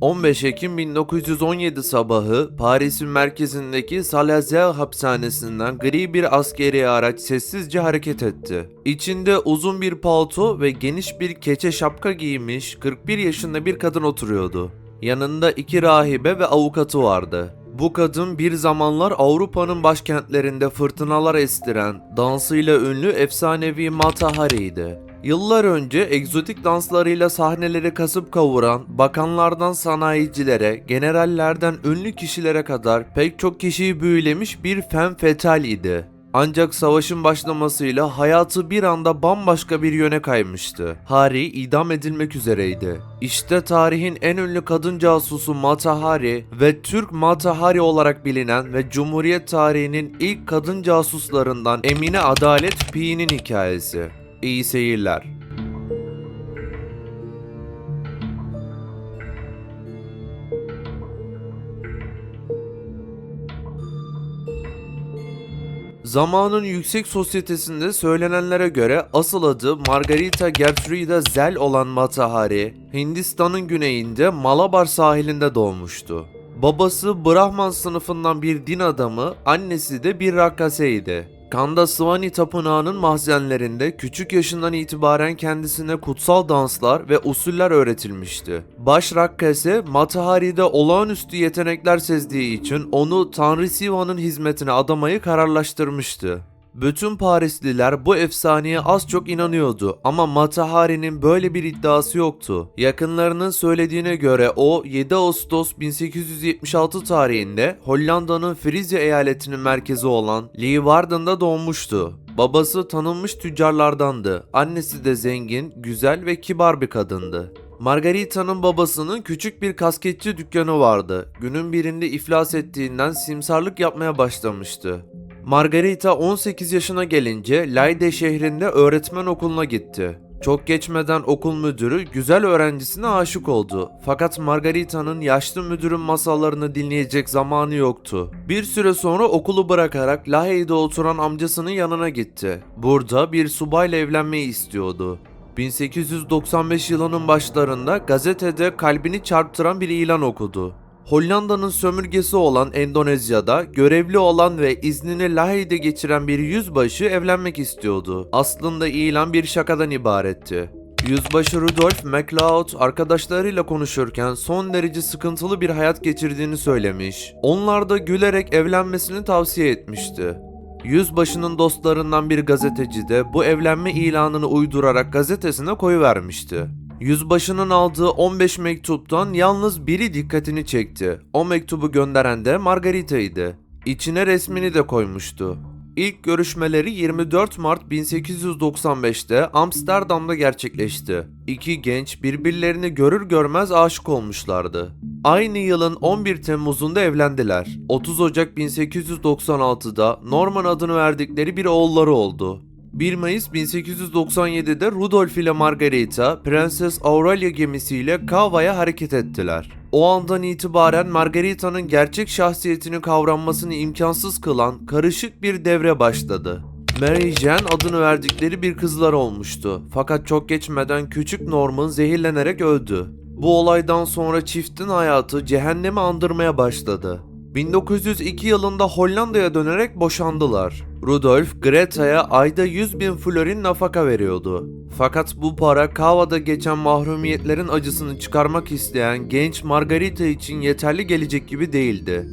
15 Ekim 1917 sabahı Paris'in merkezindeki Saint-Lazare hapishanesinden gri bir askeri araç sessizce hareket etti. İçinde uzun bir palto ve geniş bir keçe şapka giymiş 41 yaşında bir kadın oturuyordu. Yanında 2 rahibe ve avukatı vardı. Bu kadın bir zamanlar Avrupa'nın başkentlerinde fırtınalar estiren, dansıyla ünlü efsanevi Mata Hari'ydi. Yıllar önce egzotik danslarıyla sahneleri kasıp kavuran, bakanlardan sanayicilere, generallerden ünlü kişilere kadar pek çok kişiyi büyülemiş bir femme fatale idi. Ancak savaşın başlamasıyla hayatı bir anda bambaşka bir yöne kaymıştı. Hari idam edilmek üzereydi. İşte tarihin en ünlü kadın casusu Mata Hari ve Türk Mata Hari olarak bilinen ve Cumhuriyet tarihinin ilk kadın casuslarından Emine Adalet Pi'nin hikayesi. İyi seyirler. Zamanın yüksek sosyetesinde söylenenlere göre asıl adı Margarita Gertruda Zell olan Mata Hari, Hindistan'ın güneyinde Malabar sahilinde doğmuştu. Babası Brahman sınıfından bir din adamı, annesi de bir rakkaseydi. Kandasvani Tapınağı'nın mahzenlerinde küçük yaşından itibaren kendisine kutsal danslar ve usuller öğretilmişti. Baş rakkase Mata Hari'de olağanüstü yetenekler sezdiği için onu Tanrı Siva'nın hizmetine adamayı kararlaştırmıştı. Bütün Parisliler bu efsaneye az çok inanıyordu ama Mata Hari'nin böyle bir iddiası yoktu. Yakınlarının söylediğine göre o 7 Ağustos 1876 tarihinde Hollanda'nın Frisia eyaletinin merkezi olan Leeuwarden'da doğmuştu. Babası tanınmış tüccarlardandı. Annesi de zengin, güzel ve kibar bir kadındı. Margarita'nın babasının küçük bir kasketçi dükkanı vardı. Günün birinde iflas ettiğinden simsarlık yapmaya başlamıştı. Margarita 18 yaşına gelince Leyde şehrinde öğretmen okuluna gitti. Çok geçmeden okul müdürü güzel öğrencisine aşık oldu. Fakat Margarita'nın yaşlı müdürün masallarını dinleyecek zamanı yoktu. Bir süre sonra okulu bırakarak Lahey'de oturan amcasının yanına gitti. Burada bir subayla evlenmeyi istiyordu. 1895 yılının başlarında gazetede kalbini çarptıran bir ilan okudu. Hollanda'nın sömürgesi olan Endonezya'da görevli olan ve iznini Lahey'de geçiren bir yüzbaşı evlenmek istiyordu. Aslında ilan bir şakadan ibaretti. Yüzbaşı Rudolf MacLeod arkadaşlarıyla konuşurken son derece sıkıntılı bir hayat geçirdiğini söylemiş. Onlar da gülerek evlenmesini tavsiye etmişti. Yüzbaşının dostlarından bir gazeteci de bu evlenme ilanını uydurarak gazetesine koyuvermişti. Yüzbaşının aldığı 15 mektuptan yalnız biri dikkatini çekti. O mektubu gönderen de Margarita'ydı. İçine resmini de koymuştu. İlk görüşmeleri 24 Mart 1895'te Amsterdam'da gerçekleşti. İki genç birbirlerini görür görmez aşık olmuşlardı. Aynı yılın 11 Temmuz'unda evlendiler. 30 Ocak 1896'da Norman adını verdikleri bir oğulları oldu. 1 Mayıs 1897'de Rudolf ile Margarita, Prenses Aurelia gemisiyle Cava'ya hareket ettiler. O andan itibaren Margarita'nın gerçek şahsiyetini kavranmasını imkansız kılan karışık bir devre başladı. Mary Jane adını verdikleri bir kızlar olmuştu. Fakat çok geçmeden küçük Norman zehirlenerek öldü. Bu olaydan sonra çiftin hayatı cehennemi andırmaya başladı. 1902 yılında Hollanda'ya dönerek boşandılar. Rudolf, Greta'ya ayda 100.000 florin nafaka veriyordu. Fakat bu para Cava'da geçen mahrumiyetlerin acısını çıkarmak isteyen genç Margarita için yeterli gelecek gibi değildi.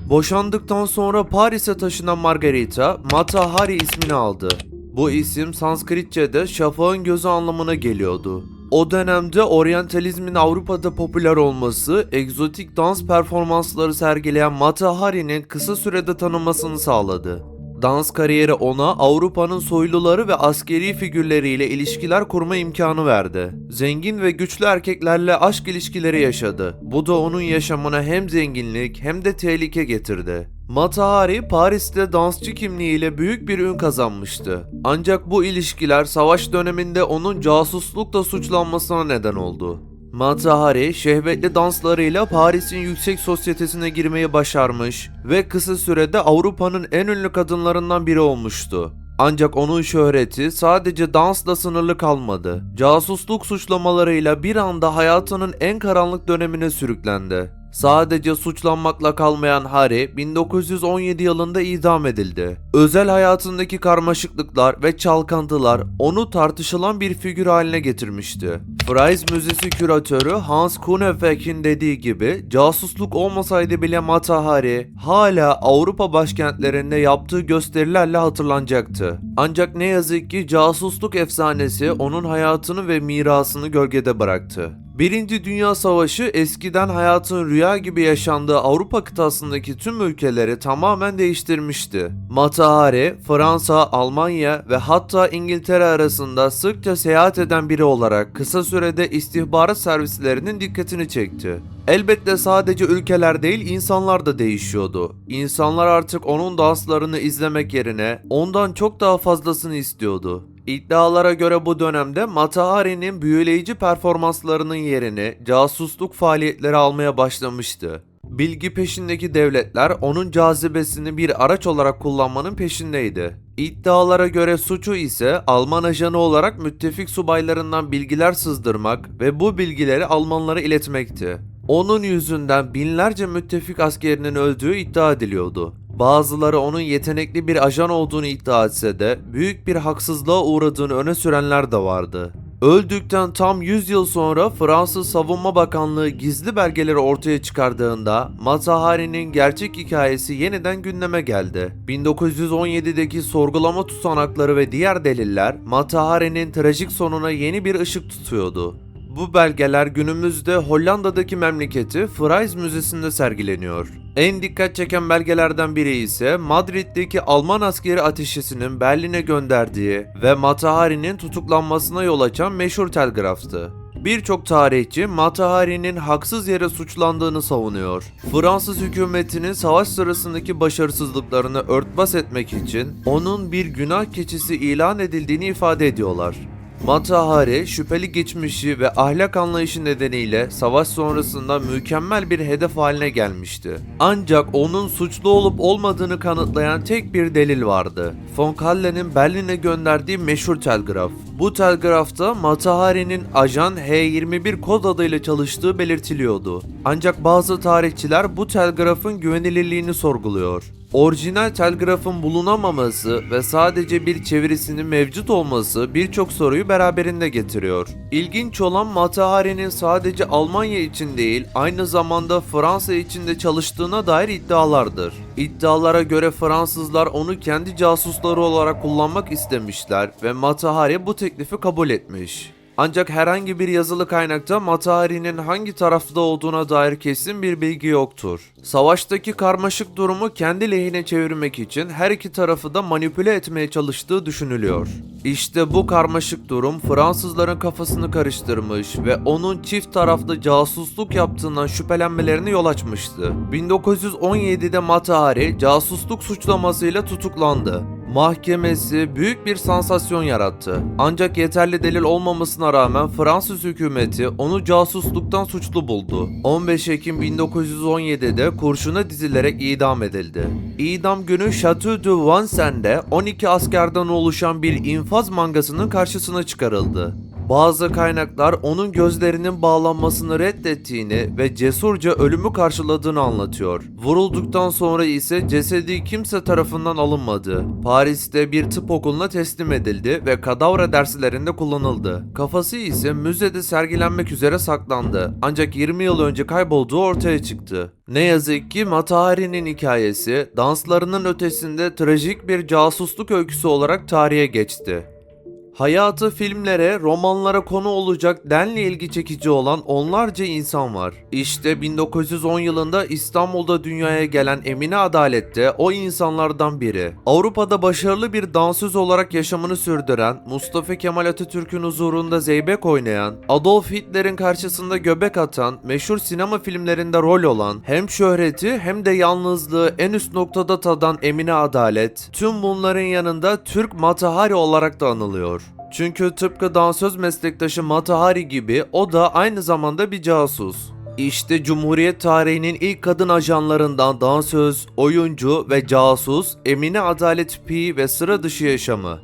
Boşandıktan sonra Paris'e taşınan Margarita, Mata Hari ismini aldı. Bu isim Sanskritçe'de şafağın gözü anlamına geliyordu. O dönemde oryantalizmin Avrupa'da popüler olması, egzotik dans performansları sergileyen Mata Hari'nin kısa sürede tanınmasını sağladı. Dans kariyeri ona Avrupa'nın soyluları ve askeri figürleriyle ilişkiler kurma imkanı verdi. Zengin ve güçlü erkeklerle aşk ilişkileri yaşadı. Bu da onun yaşamına hem zenginlik hem de tehlike getirdi. Mata Hari, Paris'te dansçı kimliğiyle büyük bir ün kazanmıştı. Ancak bu ilişkiler savaş döneminde onun casuslukla suçlanmasına neden oldu. Mata Hari, şehvetli danslarıyla Paris'in yüksek sosyetesine girmeyi başarmış ve kısa sürede Avrupa'nın en ünlü kadınlarından biri olmuştu. Ancak onun şöhreti sadece dansla sınırlı kalmadı. Casusluk suçlamalarıyla bir anda hayatının en karanlık dönemine sürüklendi. Sadece suçlanmakla kalmayan Harry 1917 yılında idam edildi. Özel hayatındaki karmaşıklıklar ve çalkantılar onu tartışılan bir figür haline getirmişti. Fries Müzesi küratörü Hans Kunefek'in dediği gibi casusluk olmasaydı bile Mata Hari hala Avrupa başkentlerinde yaptığı gösterilerle hatırlanacaktı. Ancak ne yazık ki casusluk efsanesi onun hayatını ve mirasını gölgede bıraktı. Birinci Dünya Savaşı eskiden hayatın rüya gibi yaşandığı Avrupa kıtasındaki tüm ülkeleri tamamen değiştirmişti. Mata Hari, Fransa, Almanya ve hatta İngiltere arasında sıkça seyahat eden biri olarak kısa sürede istihbarat servislerinin dikkatini çekti. Elbette sadece ülkeler değil, insanlar da değişiyordu. İnsanlar artık onun danslarını izlemek yerine ondan çok daha fazlasını istiyordu. İddialara göre bu dönemde Mata Hari'nin büyüleyici performanslarının yerini casusluk faaliyetleri almaya başlamıştı. Bilgi peşindeki devletler onun cazibesini bir araç olarak kullanmanın peşindeydi. İddialara göre suçu ise Alman ajanı olarak müttefik subaylarından bilgiler sızdırmak ve bu bilgileri Almanlara iletmekti. Onun yüzünden binlerce müttefik askerinin öldüğü iddia ediliyordu. Bazıları onun yetenekli bir ajan olduğunu iddia etse de büyük bir haksızlığa uğradığını öne sürenler de vardı. Öldükten tam 100 yıl sonra Fransız Savunma Bakanlığı gizli belgeleri ortaya çıkardığında Mata Hari'nin gerçek hikayesi yeniden gündeme geldi. 1917'deki sorgulama tutanakları ve diğer deliller Mata Hari'nin trajik sonuna yeni bir ışık tutuyordu. Bu belgeler günümüzde Hollanda'daki memleketi Fries Müzesi'nde sergileniyor. En dikkat çeken belgelerden biri ise Madrid'deki Alman askeri ateşesinin Berlin'e gönderdiği ve Mata Hari'nin tutuklanmasına yol açan meşhur telgraftı. Birçok tarihçi Mata Hari'nin haksız yere suçlandığını savunuyor. Fransız hükümetinin savaş sırasındaki başarısızlıklarını örtbas etmek için onun bir günah keçisi ilan edildiğini ifade ediyorlar. Mata Hari, şüpheli geçmişi ve ahlak anlayışı nedeniyle savaş sonrasında mükemmel bir hedef haline gelmişti. Ancak onun suçlu olup olmadığını kanıtlayan tek bir delil vardı. Von Kallen'in Berlin'e gönderdiği meşhur telgraf. Bu telgrafta Mata Hari'nin ajan H21 kod adıyla çalıştığı belirtiliyordu. Ancak bazı tarihçiler bu telgrafın güvenilirliğini sorguluyor. Orijinal telgrafın bulunamaması ve sadece bir çevirisinin mevcut olması birçok soruyu beraberinde getiriyor. İlginç olan Mata Hari'nin sadece Almanya için değil, aynı zamanda Fransa için de çalıştığına dair iddialardır. İddialara göre Fransızlar onu kendi casusları olarak kullanmak istemişler ve Mata Hari bu teklifi kabul etmiş. Ancak herhangi bir yazılı kaynakta Mata Hari'nin hangi tarafta olduğuna dair kesin bir bilgi yoktur. Savaştaki karmaşık durumu kendi lehine çevirmek için her iki tarafı da manipüle etmeye çalıştığı düşünülüyor. İşte bu karmaşık durum Fransızların kafasını karıştırmış ve onun çift taraflı casusluk yaptığından şüphelenmelerine yol açmıştı. 1917'de Mata Hari casusluk suçlamasıyla tutuklandı. Mahkemesi büyük bir sansasyon yarattı. Ancak yeterli delil olmamasına rağmen Fransız hükümeti onu casusluktan suçlu buldu. 15 Ekim 1917'de kurşuna dizilerek idam edildi. İdam günü Chateau de Vincennes'de 12 askerden oluşan bir infaz mangasının karşısına çıkarıldı. Bazı kaynaklar onun gözlerinin bağlanmasını reddettiğini ve cesurca ölümü karşıladığını anlatıyor. Vurulduktan sonra ise cesedi kimse tarafından alınmadı. Paris'te bir tıp okuluna teslim edildi ve kadavra derslerinde kullanıldı. Kafası ise müzede sergilenmek üzere saklandı. Ancak 20 yıl önce kaybolduğu ortaya çıktı. Ne yazık ki Mata Hari'nin hikayesi danslarının ötesinde trajik bir casusluk öyküsü olarak tarihe geçti. Hayatı filmlere, romanlara konu olacak denli ilgi çekici olan onlarca insan var. İşte 1910 yılında İstanbul'da dünyaya gelen Emine Adalet de o insanlardan biri. Avrupa'da başarılı bir dansöz olarak yaşamını sürdüren, Mustafa Kemal Atatürk'ün huzurunda zeybek oynayan, Adolf Hitler'in karşısında göbek atan, meşhur sinema filmlerinde rol olan, hem şöhreti hem de yalnızlığı en üst noktada tadan Emine Adalet, tüm bunların yanında Türk Mata Hari olarak da anılıyor. Çünkü tıpkı dansöz meslektaşı Mata Hari gibi o da aynı zamanda bir casus. İşte Cumhuriyet tarihinin ilk kadın ajanlarından dansöz, oyuncu ve casus Emine Adalet Piğ ve sıra dışı yaşamı.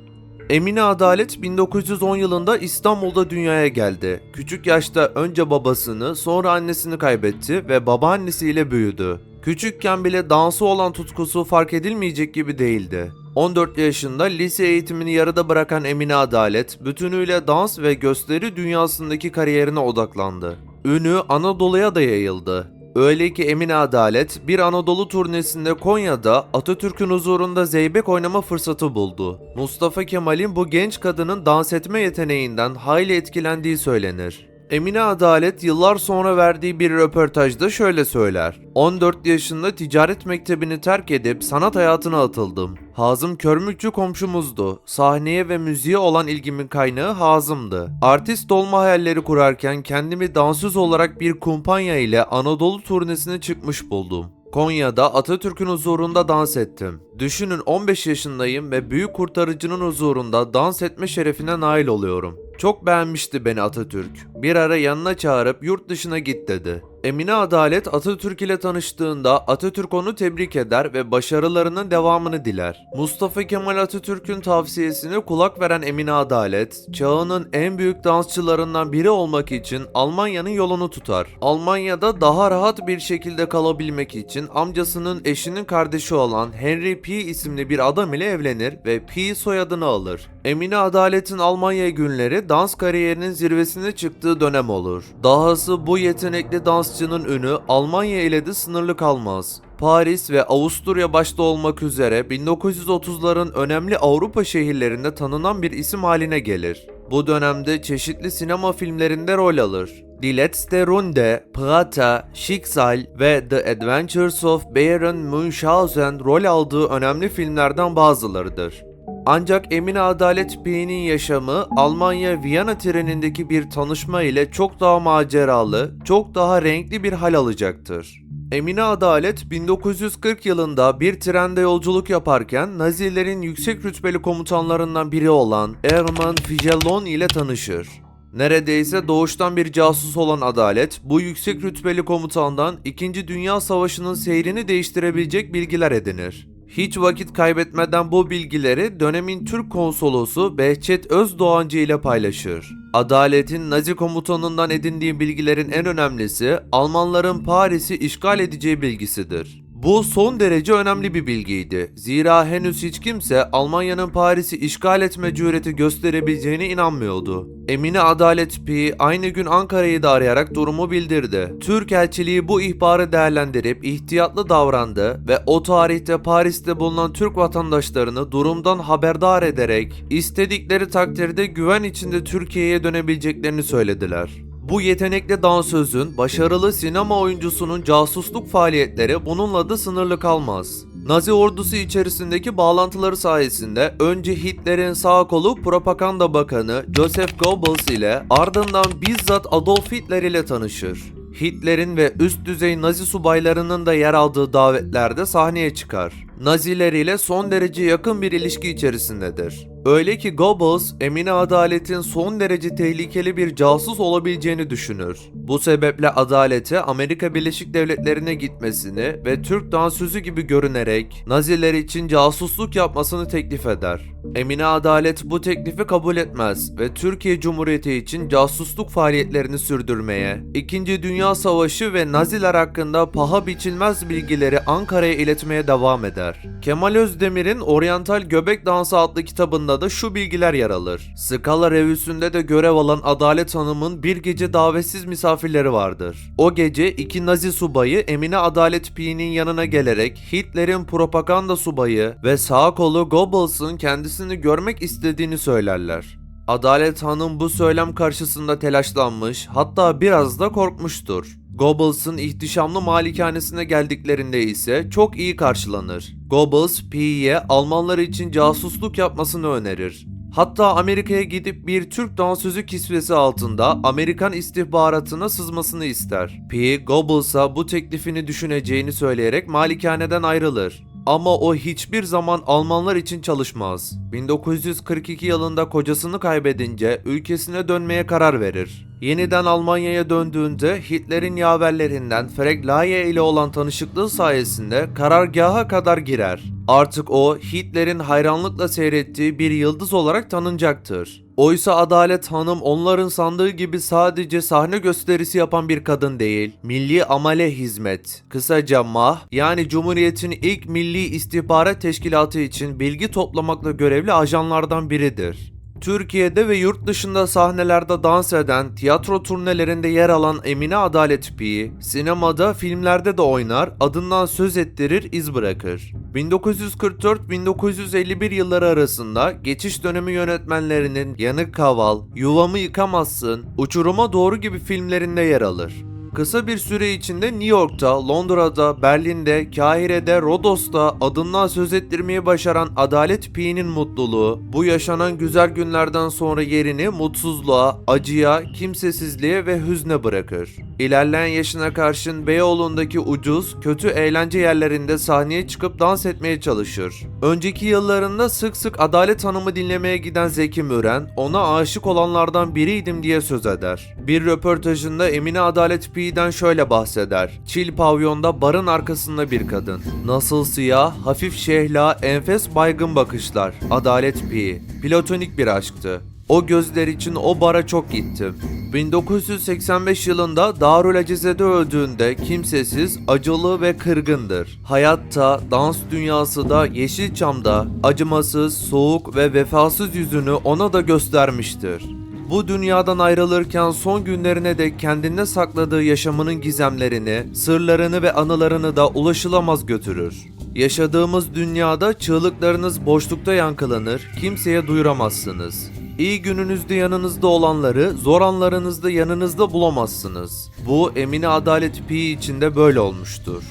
Emine Adalet 1910 yılında İstanbul'da dünyaya geldi. Küçük yaşta önce babasını, sonra annesini kaybetti ve babaannesiyle büyüdü. Küçükken bile dansı olan tutkusu fark edilmeyecek gibi değildi. 14 yaşında lise eğitimini yarıda bırakan Emine Adalet, bütünüyle dans ve gösteri dünyasındaki kariyerine odaklandı. Ünü Anadolu'ya da yayıldı. Öyle ki Emine Adalet bir Anadolu turnesinde Konya'da Atatürk'ün huzurunda zeybek oynama fırsatı buldu. Mustafa Kemal'in bu genç kadının dans etme yeteneğinden hayli etkilendiği söylenir. Emine Adalet yıllar sonra verdiği bir röportajda şöyle söyler. 14 yaşında ticaret mektebini terk edip sanat hayatına atıldım. Hazım Körmükçü komşumuzdu. Sahneye ve müziğe olan ilgimin kaynağı Hazım'dı. Artist olma hayalleri kurarken kendimi dansöz olarak bir kumpanya ile Anadolu turnesine çıkmış buldum. Konya'da Atatürk'ün huzurunda dans ettim. Düşünün 15 yaşındayım ve büyük kurtarıcının huzurunda dans etme şerefine nail oluyorum. Çok beğenmişti beni Atatürk. Bir ara yanına çağırıp yurt dışına git dedi. Emine Adalet Atatürk ile tanıştığında Atatürk onu tebrik eder ve başarılarının devamını diler. Mustafa Kemal Atatürk'ün tavsiyesine kulak veren Emine Adalet, çağının en büyük dansçılarından biri olmak için Almanya'nın yolunu tutar. Almanya'da daha rahat bir şekilde kalabilmek için amcasının eşinin kardeşi olan Henry P. isimli bir adam ile evlenir ve P. soyadını alır. Emine Adalet'in Almanya günleri dans kariyerinin zirvesine çıktığı dönem olur. Dahası bu yetenekli dansçının ünü Almanya ile de sınırlı kalmaz. Paris ve Avusturya başta olmak üzere 1930'ların önemli Avrupa şehirlerinde tanınan bir isim haline gelir. Bu dönemde çeşitli sinema filmlerinde rol alır. Die letzte Runde, Prater, Schicksal ve The Adventures of Baron Münchhausen rol aldığı önemli filmlerden bazılarıdır. Ancak Emine Adalet Piğ'nin yaşamı Almanya-Viyana trenindeki bir tanışma ile çok daha maceralı, çok daha renkli bir hal alacaktır. Emine Adalet 1940 yılında bir trende yolculuk yaparken Nazilerin yüksek rütbeli komutanlarından biri olan Hermann Figellon ile tanışır. Neredeyse doğuştan bir casus olan Adalet, bu yüksek rütbeli komutandan 2. Dünya Savaşı'nın seyrini değiştirebilecek bilgiler edinir. Hiç vakit kaybetmeden bu bilgileri dönemin Türk konsolosu Behçet Özdoğancı ile paylaşır. Adalet'in Nazi komutanından edindiği bilgilerin en önemlisi Almanların Paris'i işgal edeceği bilgisidir. Bu son derece önemli bir bilgiydi. Zira henüz hiç kimse Almanya'nın Paris'i işgal etme cüreti gösterebileceğine inanmıyordu. Emine Adalet Piğ aynı gün Ankara'yı da arayarak durumu bildirdi. Türk elçiliği bu ihbarı değerlendirip ihtiyatlı davrandı ve o tarihte Paris'te bulunan Türk vatandaşlarını durumdan haberdar ederek istedikleri takdirde güven içinde Türkiye'ye dönebileceklerini söylediler. Bu yetenekli dansözün, başarılı sinema oyuncusunun casusluk faaliyetleri bununla da sınırlı kalmaz. Nazi ordusu içerisindeki bağlantıları sayesinde önce Hitler'in sağ kolu Propaganda Bakanı Joseph Goebbels ile ardından bizzat Adolf Hitler ile tanışır. Hitler'in ve üst düzey Nazi subaylarının da yer aldığı davetlerde sahneye çıkar. Naziler ile son derece yakın bir ilişki içerisindedir. Öyle ki Goebbels, Emine Adalet'in son derece tehlikeli bir casus olabileceğini düşünür. Bu sebeple Adalet'e Amerika Birleşik Devletleri'ne gitmesini ve Türk dansözü gibi görünerek Naziler için casusluk yapmasını teklif eder. Emine Adalet bu teklifi kabul etmez ve Türkiye Cumhuriyeti için casusluk faaliyetlerini sürdürmeye, 2. Dünya Savaşı ve Naziler hakkında paha biçilmez bilgileri Ankara'ya iletmeye devam eder. Kemal Özdemir'in Oryantal Göbek Dansı adlı kitabında da şu bilgiler yer alır. Skala Revüsü'nde de görev alan Adalet Hanım'ın bir gece davetsiz misafirleri vardır. O gece 2 Nazi subayı Emine Adalet Piğ'nin yanına gelerek Hitler'in propaganda subayı ve sağ kolu Goebbels'ın kendisini görmek istediğini söylerler. Adalet Hanım bu söylem karşısında telaşlanmış, hatta biraz da korkmuştur. Goebbels'ın ihtişamlı malikanesine geldiklerinde ise çok iyi karşılanır. Goebbels, Piğ'ye Almanlar için casusluk yapmasını önerir. Hatta Amerika'ya gidip bir Türk dansözü kisvesi altında Amerikan istihbaratına sızmasını ister. Piğ, Goebbels'a bu teklifini düşüneceğini söyleyerek malikaneden ayrılır. Ama o hiçbir zaman Almanlar için çalışmaz. 1942 yılında kocasını kaybedince ülkesine dönmeye karar verir. Yeniden Almanya'ya döndüğünde Hitler'in yaverlerinden Frank Laie ile olan tanışıklığı sayesinde karargaha kadar girer. Artık o Hitler'in hayranlıkla seyrettiği bir yıldız olarak tanınacaktır. Oysa Adalet Hanım onların sandığı gibi sadece sahne gösterisi yapan bir kadın değil, Milli Amale Hizmet, kısaca MAH, yani Cumhuriyet'in ilk Milli İstihbarat Teşkilatı için bilgi toplamakla görevli ajanlardan biridir. Türkiye'de ve yurt dışında sahnelerde dans eden, tiyatro turnelerinde yer alan Emine Adalet Pi'yi, sinemada, filmlerde de oynar, adından söz ettirir, iz bırakır. 1944-1951 yılları arasında geçiş dönemi yönetmenlerinin Yanık Kaval, Yuvamı Yıkamazsın, Uçuruma Doğru gibi filmlerinde yer alır. Kısa bir süre içinde New York'ta, Londra'da, Berlin'de, Kahire'de, Rodos'ta adından söz ettirmeyi başaran Adalet Pi'nin mutluluğu, bu yaşanan güzel günlerden sonra yerini mutsuzluğa, acıya, kimsesizliğe ve hüzne bırakır. İlerleyen yaşına karşın Beyoğlu'ndaki ucuz, kötü eğlence yerlerinde sahneye çıkıp dans etmeye çalışır. Önceki yıllarında sık sık Adalet Hanım'ı dinlemeye giden Zeki Müren, ona aşık olanlardan biriydim diye söz eder. Bir röportajında Emine Adalet Pi'den şöyle bahseder. Çil pavyonda barın arkasında bir kadın. Nasıl siyah, hafif şehla, enfes baygın bakışlar. Adalet Pi. Platonik bir aşktı. O gözler için o bara çok gittim. 1985 yılında Darül Acize'de öldüğünde kimsesiz, acılı ve kırgındır. Hayatta, dans dünyası da Yeşilçam'da acımasız, soğuk ve vefasız yüzünü ona da göstermiştir. Bu dünyadan ayrılırken son günlerine dek kendinde sakladığı yaşamının gizemlerini, sırlarını ve anılarını da ulaşılamaz götürür. Yaşadığımız dünyada çığlıklarınız boşlukta yankılanır, kimseye duyuramazsınız. İyi gününüzde yanınızda olanları, zor anlarınızda yanınızda bulamazsınız. Bu Emine Adalet Pi için de böyle olmuştur.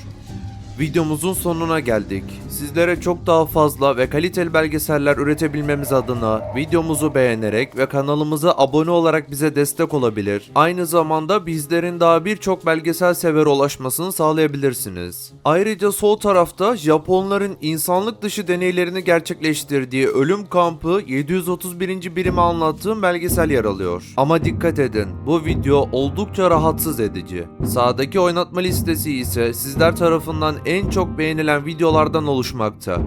Videomuzun sonuna geldik. Sizlere çok daha fazla ve kaliteli belgeseller üretebilmemiz adına videomuzu beğenerek ve kanalımıza abone olarak bize destek olabilir. Aynı zamanda bizlerin daha birçok belgesel severe ulaşmasını sağlayabilirsiniz. Ayrıca sol tarafta Japonların insanlık dışı deneylerini gerçekleştirdiği Ölüm Kampı 731. birimi anlattığım belgesel yer alıyor. Ama dikkat edin, bu video oldukça rahatsız edici. Sağdaki oynatma listesi ise sizler tarafından en çok beğenilen videolardan oluşmakta.